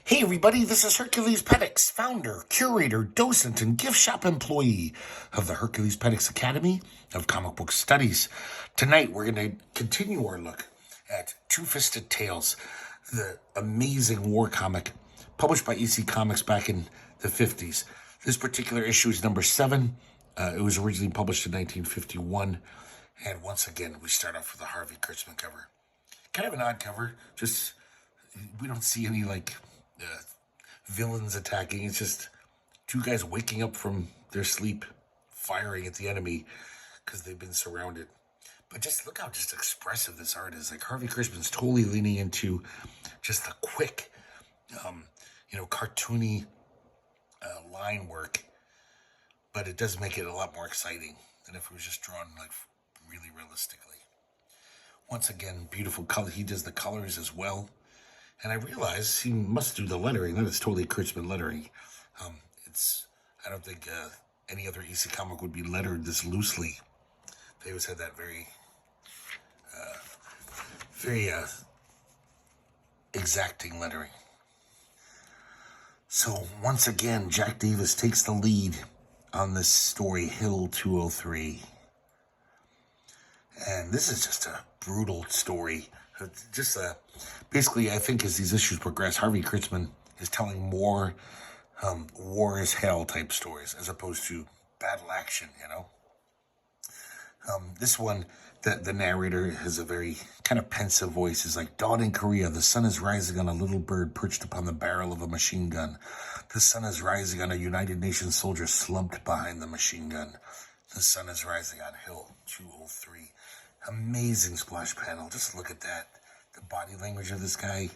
Hey everybody, this is herculespetix, founder, curator, docent, and gift shop employee of the herculespetix Academy of Comic Book Studies. Tonight we're going to continue our look at Two-Fisted Tales, the amazing war comic published by EC Comics back in the 50s. This particular issue is number 7. It was originally published in 1951. And once again, we start off with a Harvey Kurtzman cover. Kind of an odd cover, just we don't see any villains attacking. It's just two guys waking up from their sleep, firing at the enemy because they've been surrounded. But just look how just expressive this art is. Like Harvey Kurtzman's totally leaning into just the quick, cartoony line work. But it does make it a lot more exciting than if it was just drawn like really realistically. Once again, beautiful color. He does the colors as well. And I realize he must do the lettering. That is totally Kurtzman lettering. I don't think any other EC comic would be lettered this loosely. They always had that very exacting lettering. So once again, Jack Davis takes the lead on this story, Hill 203. And this is just a brutal story. Just basically, I think as these issues progress, Harvey Kurtzman is telling more war is hell type stories as opposed to battle action, This one, the narrator has a very kind of pensive voice. It's like, dawn in Korea, the sun is rising on a little bird perched upon the barrel of a machine gun. The sun is rising on a United Nations soldier slumped behind the machine gun. The sun is rising on Hill 203. Amazing splash panel. Just look at that. The body language of this guy.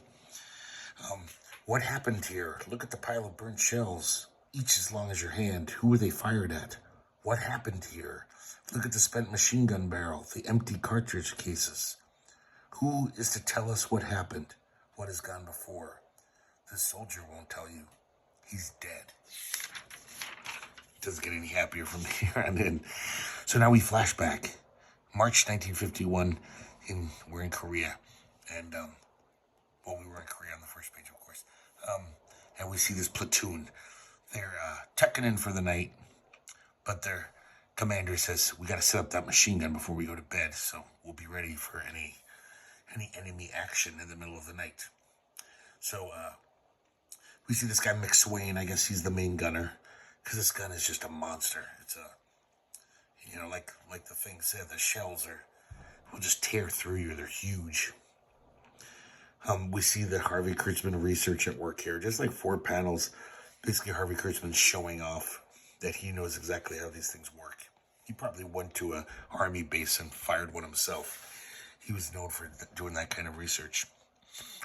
What happened here? Look at the pile of burnt shells, each as long as your hand. Who were they fired at? What happened here? Look at the spent machine gun barrel, the empty cartridge cases. Who is to tell us what happened? What has gone before? The soldier won't tell you. He's dead. Doesn't get any happier from here on in. So now we flash back. March 1951, we're in Korea. And, we were in Korea on the first page, of course. And we see this platoon. They're tucking in for the night, but their commander says, we got to set up that machine gun before we go to bed, so we'll be ready for any enemy action in the middle of the night. So we see this guy, McSwain. I guess he's the main gunner, because this gun is just a monster. It's like the thing said, the shells will just tear through you. They're huge. We see the Harvey Kurtzman research at work here. Just like 4 panels, basically Harvey Kurtzman's showing off that he knows exactly how these things work. He probably went to an army base and fired one himself. He was known for doing that kind of research.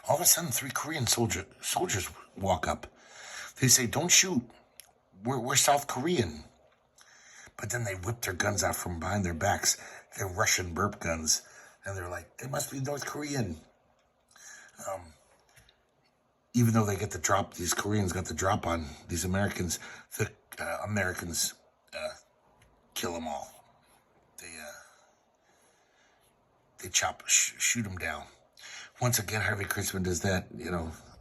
All of a sudden, 3 Korean soldiers walk up. They say, don't shoot. We're South Korean. But then they whip their guns out from behind their backs. They're Russian burp guns. And they're like, they must be North Korean. Even though they get the drop, these Koreans got the drop on these Americans, the Americans kill them all. They shoot them down. Once again, Harvey Kurtzman does that,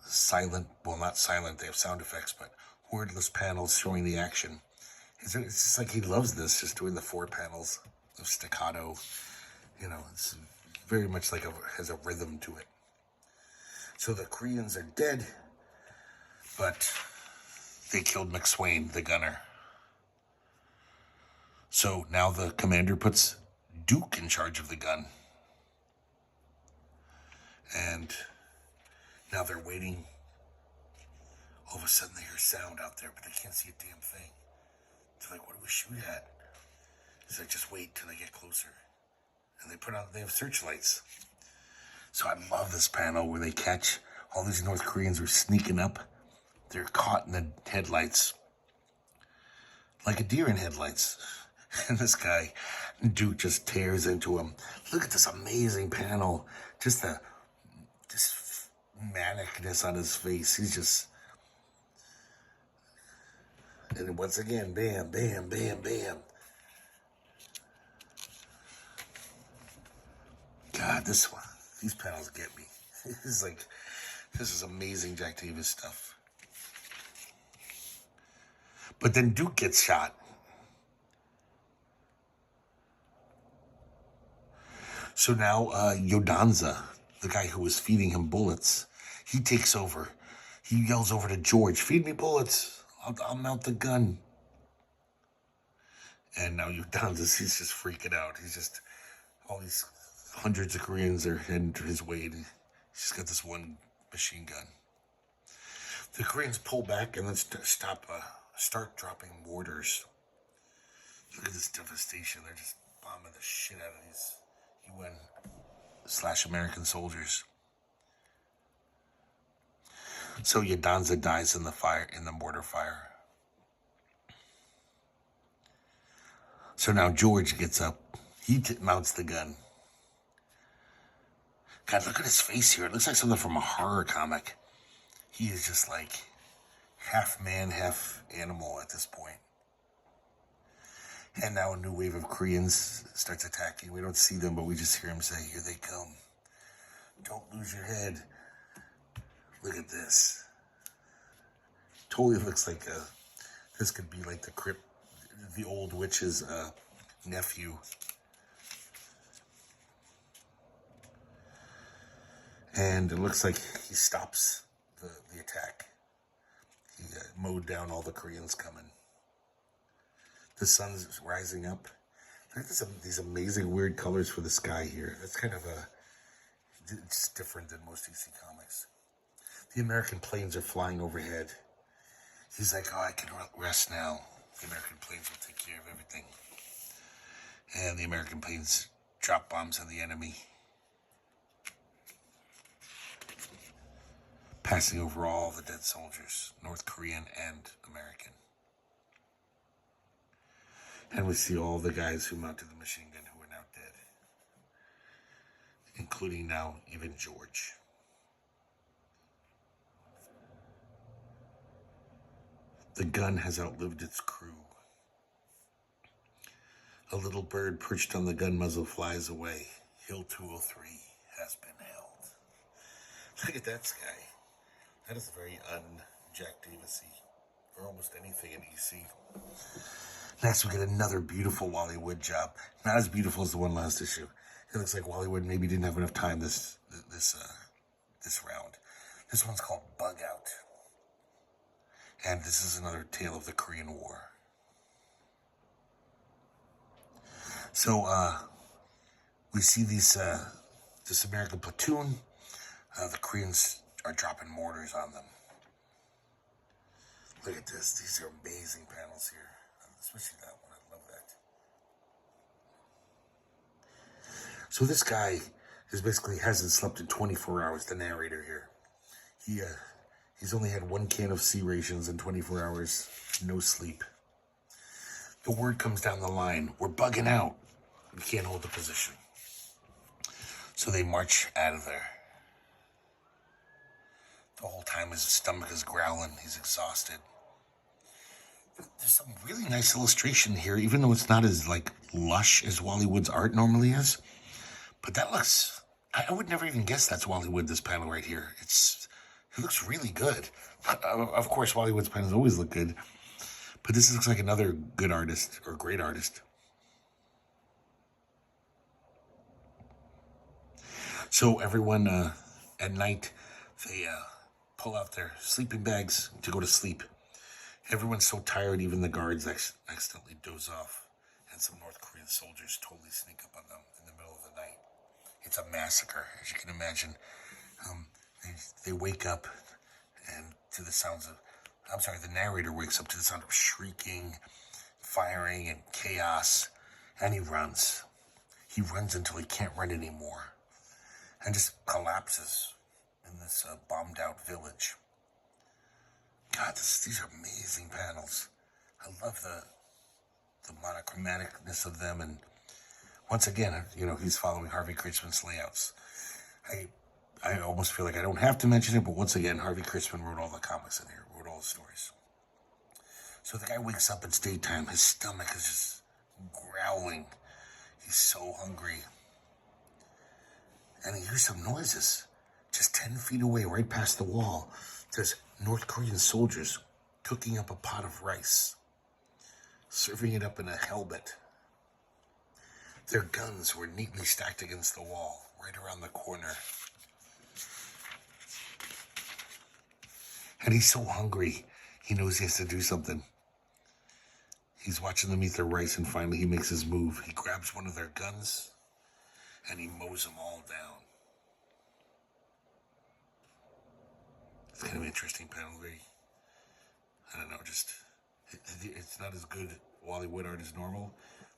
silent, well, not silent, they have sound effects, but wordless panels showing the action. It's just like he loves this, just doing the 4 panels of staccato. It's very much like has a rhythm to it. So the Koreans are dead, but they killed McSwain, the gunner. So now the commander puts Duke in charge of the gun. And now they're waiting. All of a sudden they hear sound out there, but they can't see a damn thing. They're like, what do we shoot at? He's like, just wait till they get closer. And they have searchlights. So I love this panel where they catch all these North Koreans are sneaking up. They're caught in the headlights. Like a deer in headlights. And this guy, Duke, just tears into him. Look at this amazing panel. Just this manicness on his face. He's just... And once again, bam, bam, bam, bam. God, these panels get me. It's like This is amazing Jack Davis stuff. But then Duke gets shot. So now Yodanza, the guy who was feeding him bullets, he takes over. He yells over to George, "Feed me bullets. I'll mount the gun." And now Yodanza, he's just freaking out. He's just, all these hundreds of Koreans are heading to his way. He's just got this one machine gun. The Koreans pull back and then start dropping mortars. Look at this devastation. They're just bombing the shit out of these UN/American soldiers. So Yodanza dies in the mortar fire. So now George gets up. He mounts the gun. God, look at his face here. It looks like something from a horror comic. He is just like half man, half animal at this point. And now a new wave of Koreans starts attacking. We don't see them, but we just hear him say, "Here they come. Don't lose your head." Look at this. Totally looks like this could be like the old witch's nephew. And it looks like he stops the attack. He mowed down all the Koreans coming. The sun's rising up. Look at these amazing weird colors for the sky here. That's kind of it's different than most DC comics. The American planes are flying overhead. He's like, "Oh, I can rest now. The American planes will take care of everything." And the American planes drop bombs on the enemy, passing over all the dead soldiers, North Korean and American. And we see all the guys who mounted the machine gun who are now dead, including now even George. The gun has outlived its crew. A little bird perched on the gun muzzle flies away. Hill 203 has been held. Look at that sky. That is very un-Jack Davis-y, or almost anything in EC. Next, we get another beautiful Wally Wood job. Not as beautiful as the one last issue. It looks like Wally Wood maybe didn't have enough time this round. This one's called Bug Out. And this is another tale of the Korean War. So, we see this American platoon. The Koreans are dropping mortars on them. Look at this. These are amazing panels here. Especially that one. I love that. So this guy basically hasn't slept in 24 hours, the narrator here. He's only had one can of C rations in 24 hours. No sleep. The word comes down the line. We're bugging out. We can't hold the position. So they march out of there. The whole time his stomach is growling. He's exhausted. There's some really nice illustration here, even though it's not as lush as Wally Wood's art normally is. But that looks, I would never even guess that's Wally Wood, this panel right here. It looks really good. Of course, Wally Wood's panels always look good. But this looks like another good artist, or great artist. So everyone at night, they pull out their sleeping bags to go to sleep. Everyone's so tired, even the guards accidentally doze off. And some North Korean soldiers totally sneak up on them in the middle of the night. It's a massacre, as you can imagine. They wake up and to the sounds of, the narrator wakes up to the sound of shrieking, firing, and chaos. And he runs. He runs until he can't run anymore. And just collapses in this bombed out village. God, these are amazing panels. I love the monochromaticness of them. And once again, he's following Harvey Kurtzman's layouts. I almost feel like I don't have to mention it, but once again, Harvey Kurtzman wrote all the comics in here, wrote all the stories. So the guy wakes up, it's daytime, his stomach is just growling. He's so hungry. And he hears some noises. just 10 feet away, right past the wall, there's North Korean soldiers cooking up a pot of rice, serving it up in a helmet. Their guns were neatly stacked against the wall, right around the corner. And he's so hungry, he knows he has to do something. He's watching them eat their rice, and finally he makes his move. He grabs one of their guns, and he mows them all down. It's kind of an interesting panel. I don't know, just, it's not as good Wally Wood art as normal,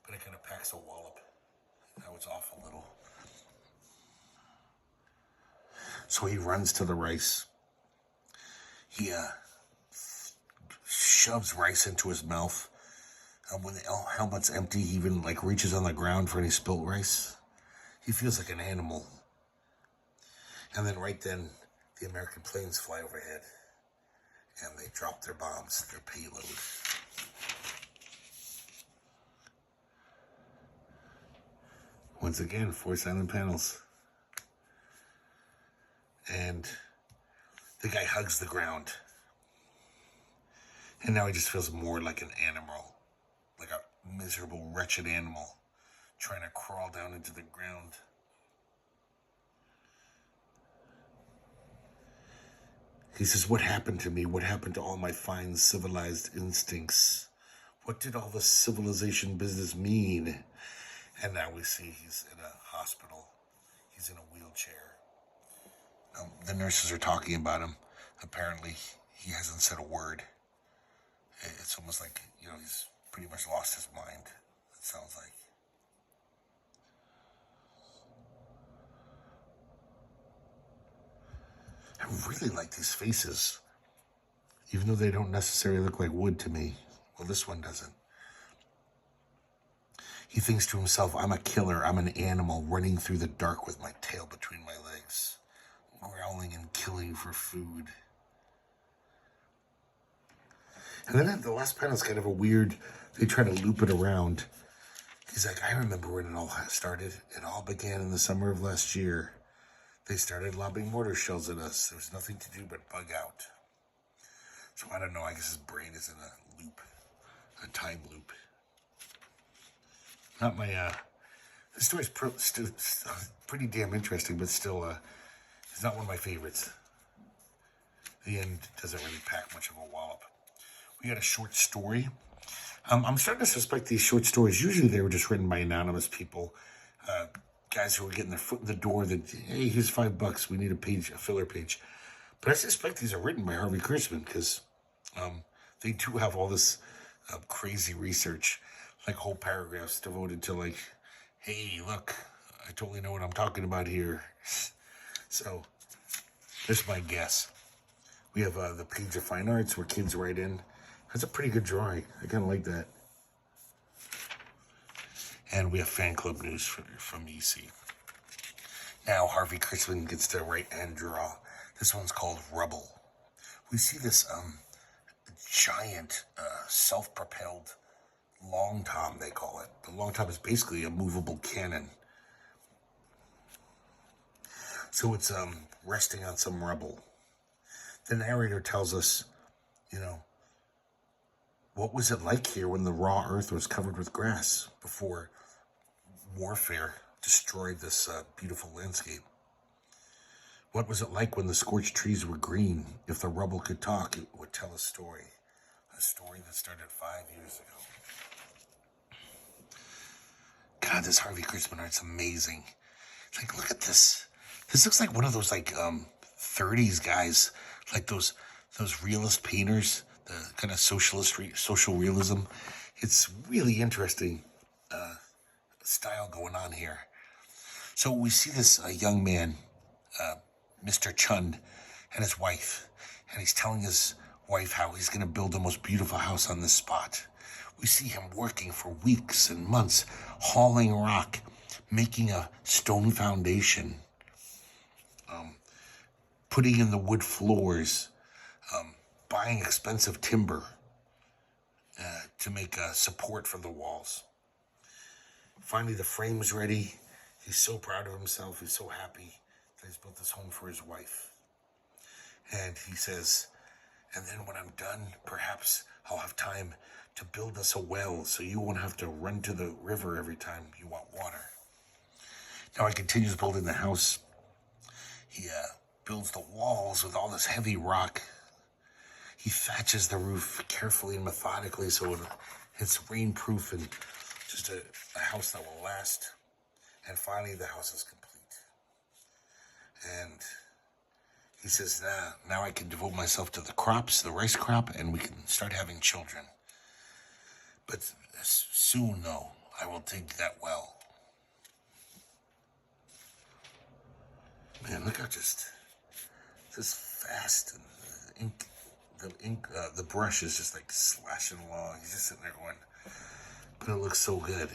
but it kind of packs a wallop. Now it's off a little. So he runs to the rice. He shoves rice into his mouth. When the helmet's empty, he even reaches on the ground for any spilt rice. He feels like an animal. And then right then, the American planes fly overhead, and they drop their bombs, their payload. Once again, 4 silent panels. And the guy hugs the ground. And now he just feels more like an animal, like a miserable, wretched animal trying to crawl down into the ground. He says, what happened to me? What happened to all my fine civilized instincts? What did all this civilization business mean? And now we see he's in a hospital. He's in a wheelchair. The nurses are talking about him. Apparently, he hasn't said a word. It's almost like, he's pretty much lost his mind, it sounds like. I really like these faces, even though they don't necessarily look like wood to me. Well, this one doesn't. He thinks to himself, I'm a killer. I'm an animal running through the dark with my tail between my legs, growling and killing for food. And then the last panel is kind of a weird, they try to loop it around. He's like, I remember when it all started. It all began in the summer of last year. They started lobbing mortar shells at us. There was nothing to do but bug out. So I don't know, I guess his brain is in a loop, a time loop. Not my, the story's pretty damn interesting, but still, it's not one of my favorites. The end doesn't really pack much of a wallop. We had a short story. I'm starting to suspect these short stories, usually they were just written by anonymous people, guys who were getting their foot in the door that, hey, here's $5, we need a filler page. But I suspect these are written by Harvey Kurtzman, because they do have all this crazy research, like whole paragraphs devoted to hey, look, I totally know what I'm talking about here. So, that's my guess. We have the page of fine arts where kids write in. That's a pretty good drawing. I kind of like that. And we have fan club news from EC. Now Harvey Kurtzman gets to write and draw. This one's called Rubble. We see this giant self-propelled long tom, they call it. The long tom is basically a movable cannon. So it's resting on some rubble. The narrator tells us, what was it like here when the raw earth was covered with grass before warfare destroyed this beautiful landscape? What was it like when the scorched trees were green? If the rubble could talk, it would tell a story that started 5 years ago. God, this Harvey Kurtzman art's amazing. Look at this. This looks like one of those 30s guys, like those realist painters, the kind of social realism. It's really interesting style going on here. So we see this young man, Mr. Chund, and his wife, and he's telling his wife how he's going to build the most beautiful house on this spot. We see him working for weeks and months, hauling rock, making a stone foundation, putting in the wood floors, buying expensive timber to make support for the walls. Finally, the frame's ready. He's so proud of himself. He's so happy. that he's built this home for his wife. And he says, and then when I'm done, perhaps I'll have time to build us a well so you won't have to run to the river every time you want water. Now he continues building the house. He builds the walls with all this heavy rock. He thatches the roof carefully and methodically so it's rainproof and just a house that will last. And finally, the house is complete. And he says, now I can devote myself to the crops, the rice crop, and we can start having children. But soon, though, I will dig that well. Man, look how just fast, and the brush is just like slashing along. He's just sitting there going, but it looks so good.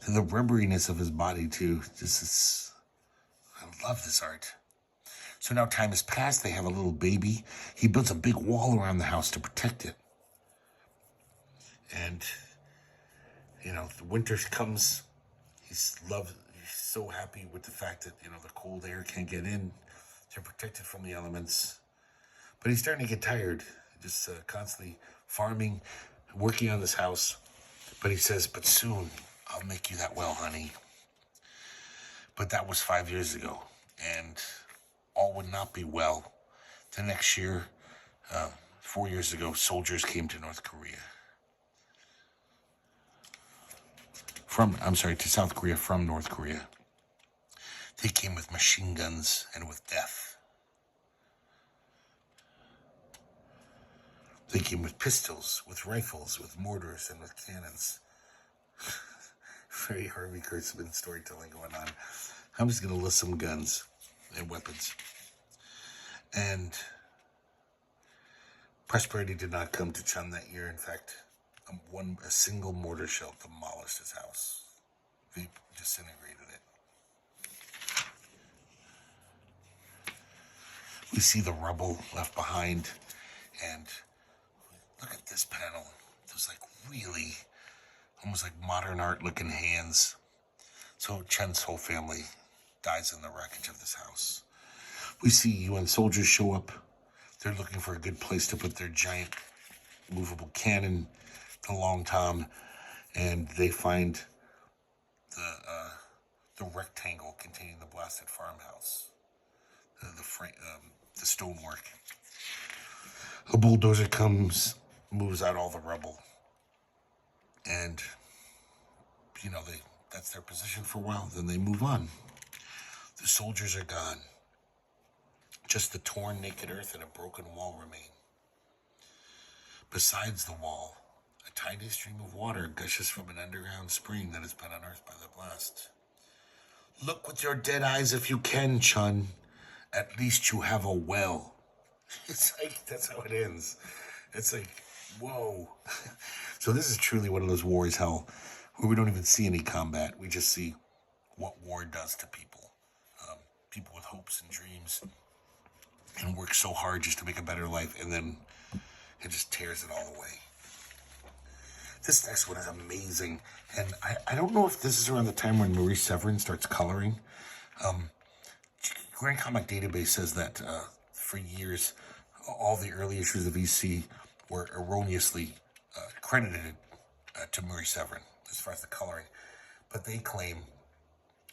And the rubberiness of his body too. I love this art. So now time has passed. They have a little baby. He builds a big wall around the house to protect it. And the winter comes. He's so happy with the fact that, the cold air can't get in. They're protected from the elements. But he's starting to get tired, just constantly farming, working on this house. But he says, but soon I'll make you that well, honey. But that was 5 years ago, and all would not be well. The next year, 4 years ago, soldiers came to North Korea. To South Korea from North Korea. They came with machine guns and with death. They came with pistols, with rifles, with mortars, and with cannons. Very Harvey Kurtzman storytelling going on. I'm just going to list some guns and weapons. And prosperity did not come to Chun that year. In fact, a single mortar shell demolished his house. They disintegrated it. We see the rubble left behind, and look at this panel. Those really, almost like modern art looking hands. So Chen's whole family dies in the wreckage of this house. We see UN soldiers show up. They're looking for a good place to put their giant movable cannon, the long tom, and they find the rectangle containing the blasted farmhouse, the stonework. A bulldozer comes, moves out all the rubble, and that's their position for a while. Then they move on. The soldiers are gone. Just the torn, naked earth and a broken wall remain. Besides the wall, a tiny stream of water gushes from an underground spring that has been unearthed by the blast. Look with your dead eyes if you can, Chun. At least you have a well. It's like, that's how it ends. It's like, whoa. So this is truly one of those wars, hell, where we don't even see any combat. We just see what war does to people. People with hopes and dreams and work so hard just to make a better life, and then it just tears it all away. This next one is amazing, and I don't know if this is around the time when Marie Severin starts coloring. Grand Comic Database says that for years, all the early issues of EC were erroneously credited to Marie Severin as far as the coloring, but they claim,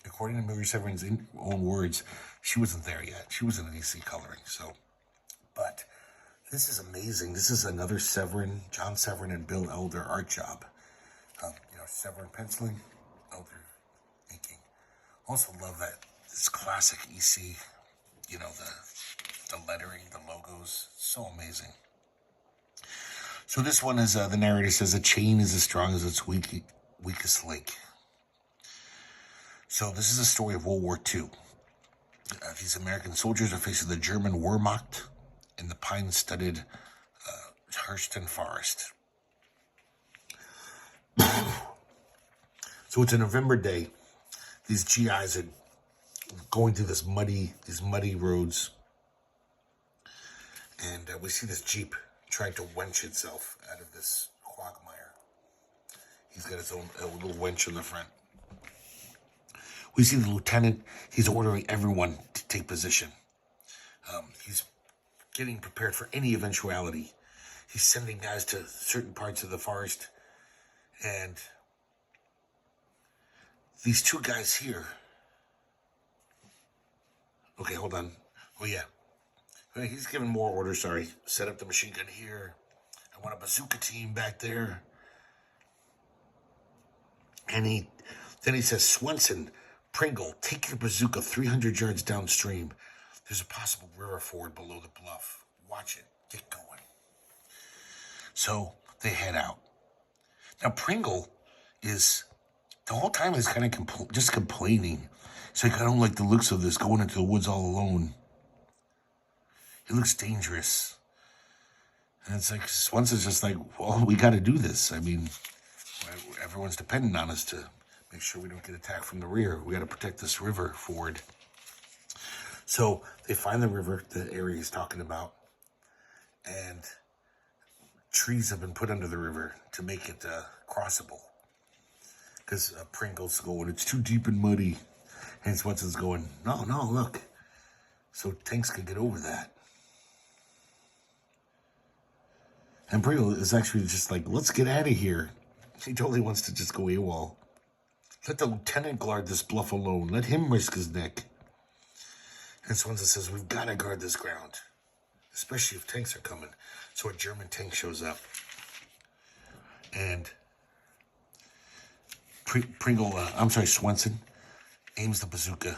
according to Marie Severin's own words, she wasn't there yet. She wasn't in EC coloring. But this is amazing. This is another Severin, John Severin and Bill Elder art job. Severin penciling, Elder inking. Also love that this classic EC. The lettering, the logos, so amazing. So this one is the narrator says a chain is as strong as its weakest link. So this is a story of World War II. These American soldiers are facing the German Wehrmacht in the pine-studded Hurston Forest. So it's a November day. These GIs are going through these muddy roads, and we see this Jeep trying to wench itself out of this quagmire. He's got his own little winch in the front. We see the lieutenant. He's ordering everyone to take position. He's getting prepared for any eventuality. He's sending guys to certain parts of the forest. And these two guys here. Okay, hold on. Oh, yeah. He's giving more orders, sorry. Set up the machine gun here. I want a bazooka team back there. And then he says, Swenson, Pringle, take your bazooka 300 yards downstream. There's a possible river ford below the bluff. Watch it. Get going. So they head out. Now, Pringle is, the whole time he's kind of just complaining. He's like, I don't like the looks of this, going into the woods all alone. It looks dangerous. And it's like, Swenson's just like, well, we got to do this. I mean, everyone's dependent on us to make sure we don't get attacked from the rear. We got to protect this river ford. So they find the river, the area he's talking about, and trees have been put under the river to make it crossable. Because Pringle's going, it's too deep and muddy. And Swenson's going, no, look. So tanks can get over that. And Pringle is actually just like, let's get out of here. He totally wants to just go AWOL. Let the lieutenant guard this bluff alone. Let him risk his neck. And Swenson says, we've got to guard this ground, especially if tanks are coming. So a German tank shows up. And Swenson aims the bazooka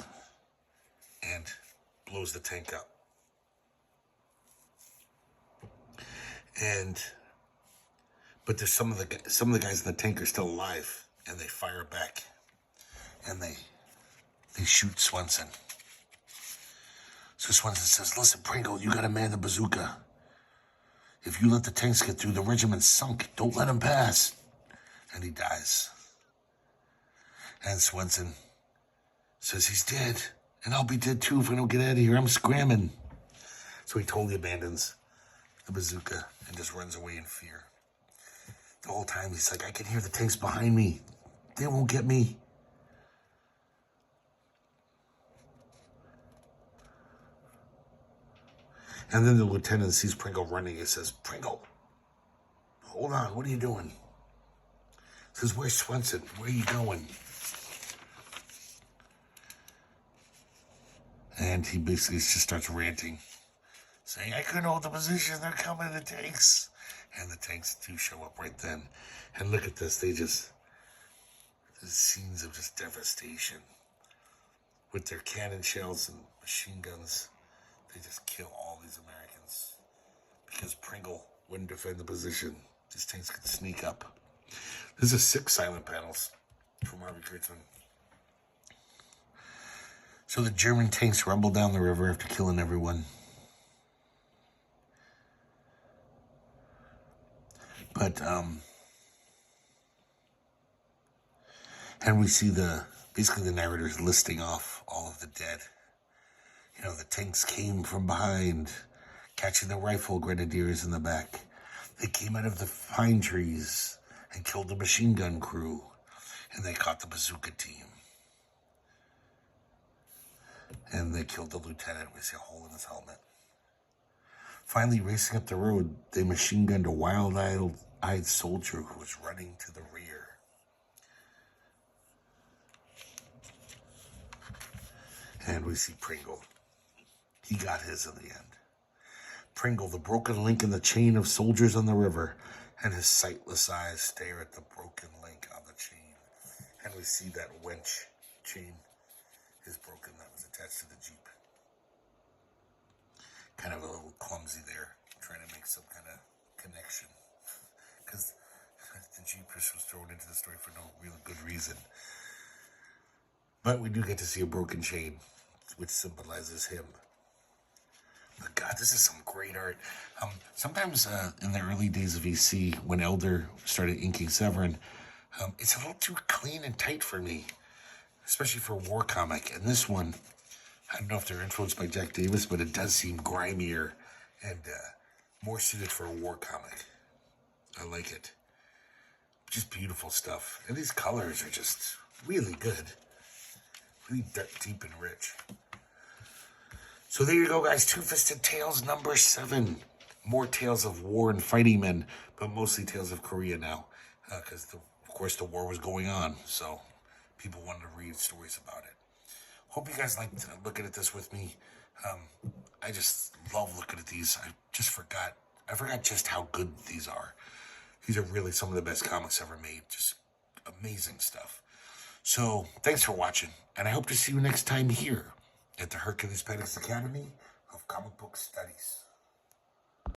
and blows the tank up. But there's some of the guys in the tank are still alive, and they fire back, and they shoot Swenson. So Swenson says, listen, Pringle, you gotta man the bazooka. If you let the tanks get through, the regiment's sunk. Don't let them pass. And he dies. And Swenson says he's dead, and I'll be dead too if I don't get out of here. I'm scramming. So he totally abandons the bazooka and just runs away in fear. The whole time he's like, I can hear the tanks behind me. They won't get me. And then the lieutenant sees Pringle running. He says, Pringle, hold on, what are you doing? He says, where's Swenson? Where are you going? And he basically just starts ranting, saying, I couldn't hold the position. They're coming, the tanks. And the tanks do show up right then. And look at this. There's scenes of just devastation. With their cannon shells and machine guns, they just kill all these Americans. Because Pringle wouldn't defend the position. These tanks could sneak up. This is 6 silent panels from Harvey Kurtzman. So the German tanks rumble down the river after killing everyone. But, and we see basically the narrators listing off all of the dead. You know, the tanks came from behind, catching the rifle grenadiers in the back. They came out of the pine trees and killed the machine gun crew. And they caught the bazooka team. And they killed the lieutenant. We see a hole in his helmet. Finally, racing up the road, they machine gunned a wild-eyed soldier who was running to the rear. And we see Pringle. He got his in the end. Pringle, the broken link in the chain of soldiers on the river, and his sightless eyes stare at the broken link on the chain. And we see that winch chain is broken that was attached to the Jeep. Kind of a little clumsy there, trying to make some kind of connection. Because the Jeepers was thrown into the story for no real good reason. But we do get to see a broken chain, which symbolizes him. But God, this is some great art. Sometimes in the early days of EC, when Elder started inking Severin, it's a little too clean and tight for me, especially for a war comic. And this one, I don't know if they're influenced by Jack Davis, but it does seem grimier and more suited for a war comic. I like it. Just beautiful stuff. And these colors are just really good. Really deep and rich. So there you go, guys. Two-Fisted Tales number 7. More tales of war and fighting men, but mostly tales of Korea now. Because, of course, the war was going on. So people wanted to read stories about it. Hope you guys liked looking at this with me. I just love looking at these. I forgot just how good these are. These are really some of the best comics ever made. Just amazing stuff. So, thanks for watching, and I hope to see you next time here at the Herculespetix Academy of Comic Book Studies.